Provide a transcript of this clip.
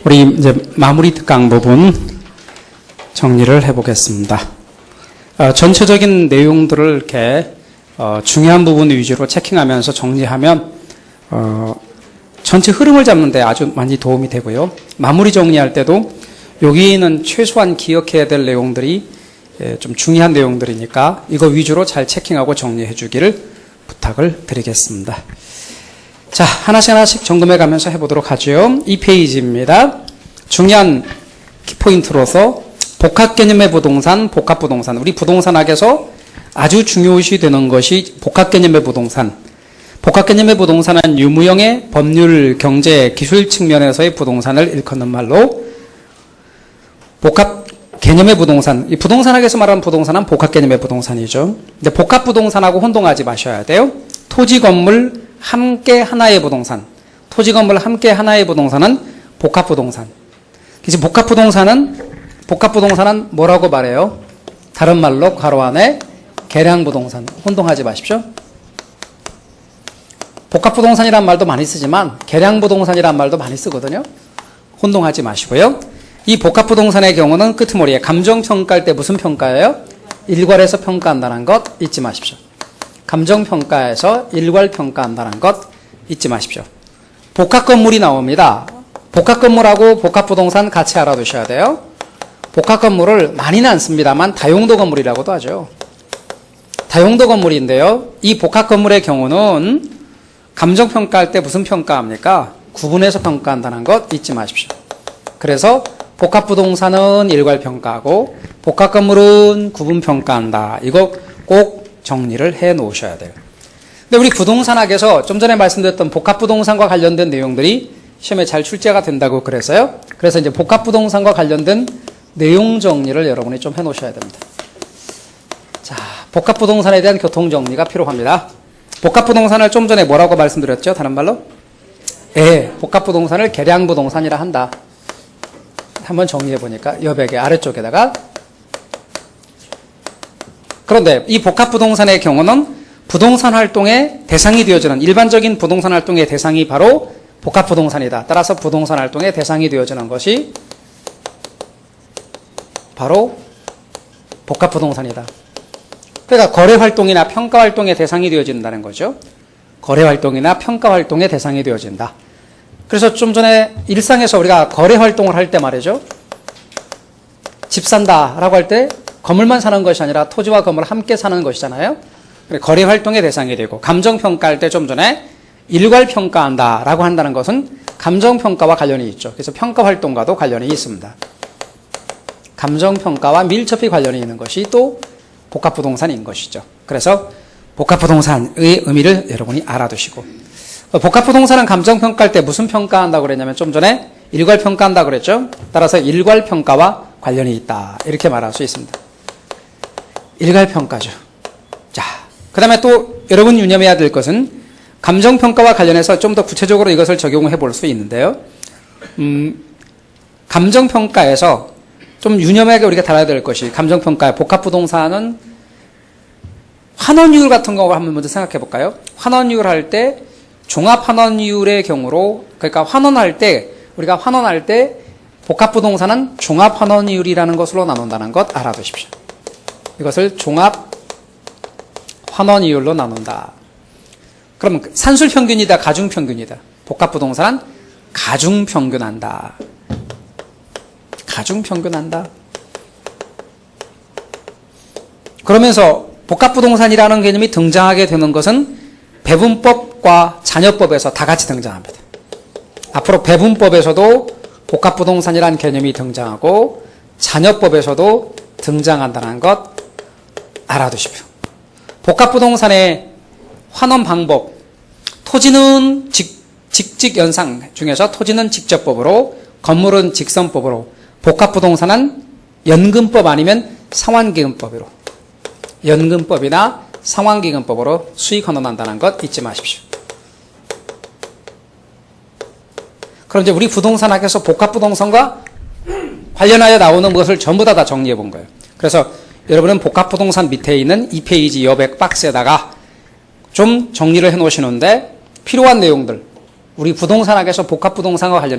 우리 이제 마무리 특강 부분 정리를 해보겠습니다. 전체적인 내용들을 이렇게 중요한 부분 위주로 체킹하면서 정리하면 전체 흐름을 잡는 데 아주 많이 도움이 되고요. 마무리 정리할 때도 여기는 최소한 기억해야 될 내용들이 좀 중요한 내용들이니까 이거 위주로 잘 체킹하고 정리해 주기를 부탁을 드리겠습니다. 자, 하나씩 점검해 가면서 해보도록 하죠. 이 페이지입니다. 중요한 키포인트로서 복합 개념의 부동산, 복합부동산. 우리 부동산학에서 아주 중요시 되는 것이 복합 개념의 부동산. 복합 개념의 부동산은 유무형의 법률, 경제, 기술 측면에서의 부동산을 일컫는 말로 복합 개념의 부동산. 이 부동산학에서 말하는 부동산은 복합 개념의 부동산이죠. 근데 복합 부동산하고 혼동하지 마셔야 돼요. 토지, 건물, 함께 하나의 부동산. 토지, 건물, 함께 하나의 부동산은 복합 부동산. 이제 복합 부동산은 뭐라고 말해요? 다른 말로 괄호 안에 계량 부동산. 혼동하지 마십시오. 복합 부동산이란 말도 많이 쓰지만 계량 부동산이란 말도 많이 쓰거든요. 혼동하지 마시고요. 이 복합 부동산의 경우는 끄트머리에 감정 평가할 때 무슨 평가예요? 일괄해서 평가한다는 것 잊지 마십시오. 감정 평가에서 일괄 평가한다는 것 잊지 마십시오. 복합 건물이 나옵니다. 복합 건물하고 복합 부동산 같이 알아두셔야 돼요. 복합 건물을 많이는 안 씁니다만 다용도 건물이라고도 하죠. 다용도 건물인데요. 이 복합 건물의 경우는 감정 평가할 때 무슨 평가합니까? 구분해서 평가한다는 것 잊지 마십시오. 그래서 복합 부동산은 일괄 평가하고 복합 건물은 구분 평가한다. 이거 꼭 정리를 해 놓으셔야 돼요. 근데 우리 부동산학에서 좀 전에 말씀드렸던 복합 부동산과 관련된 내용들이 시험에 잘 출제가 된다고 그래서요. 그래서 이제 복합 부동산과 관련된 내용 정리를 여러분이 좀 해 놓으셔야 됩니다. 자, 복합 부동산에 대한 교통 정리가 필요합니다. 복합 부동산을 좀 전에 뭐라고 말씀드렸죠? 다른 말로? 복합 부동산을 계량 부동산이라 한다. 한번 정리해 보니까 여백의 아래쪽에다가 그런데 이 복합 부동산의 경우는 부동산 활동의 대상이 되어지는 일반적인 부동산 활동의 대상이 바로 복합 부동산이다. 따라서 부동산 활동의 대상이 되어지는 것이 바로 복합 부동산이다. 그러니까 거래 활동이나 평가 활동의 대상이 되어진다는 거죠. 거래 활동이나 평가 활동의 대상이 되어진다. 그래서 좀 전에 일상에서 우리가 거래 활동을 할 때 말이죠. 집 산다라고 할 때 건물만 사는 것이 아니라 토지와 건물을 함께 사는 것이잖아요. 거래 활동의 대상이 되고 감정평가할 때 좀 전에 일괄평가한다라고 한다는 것은 감정평가와 관련이 있죠. 그래서 평가 활동과도 관련이 있습니다. 감정평가와 밀접히 관련이 있는 것이 또 복합부동산인 것이죠. 그래서 복합부동산의 의미를 여러분이 알아두시고 복합부동산은 감정평가할 때 무슨 평가한다고 그랬냐면 좀 전에 일괄평가한다고 그랬죠. 따라서 일괄평가와 관련이 있다. 이렇게 말할 수 있습니다. 일괄평가죠. 자, 그 다음에 또 여러분 유념해야 될 것은 감정평가와 관련해서 좀 더 구체적으로 이것을 적용해 볼 수 있는데요. 감정평가에서 좀 유념하게 우리가 달아야 될 것이 감정평가의 복합부동산은 환원이율 같은 거 한번 먼저 생각해 볼까요? 환원이율 할 때 종합환원이율의 경우로 그러니까 우리가 환원할 때 복합부동산은 종합환원이율이라는 것으로 나눈다는 것 알아두십시오. 이것을 종합환원이율로 나눈다. 그럼 산술평균이다, 가중평균이다. 복합부동산은 가중평균한다. 가중평균한다. 그러면서 복합부동산이라는 개념이 등장하게 되는 것은 배분법과 잔여법에서 다 같이 등장합니다. 앞으로 배분법에서도 복합부동산이라는 개념이 등장하고 잔여법에서도 등장한다는 것 알아두십시오. 복합부동산의 환원 방법, 토지는 직직연상 중에서 토지는 직접법으로, 건물은 직선법으로, 복합부동산은 연금법 아니면 상환기금법으로, 연금법이나 상환기금법으로 수익 환원한다는 것 잊지 마십시오. 그럼 이제 우리 부동산학에서 복합부동산과 관련하여 나오는 것을 전부 다 정리해 본 거예요. 그래서 여러분은 복합부동산 밑에 있는 2페이지 여백 박스에다가 좀 정리를 해 놓으시는데 필요한 내용들, 우리 부동산학에서 복합부동산과 관련해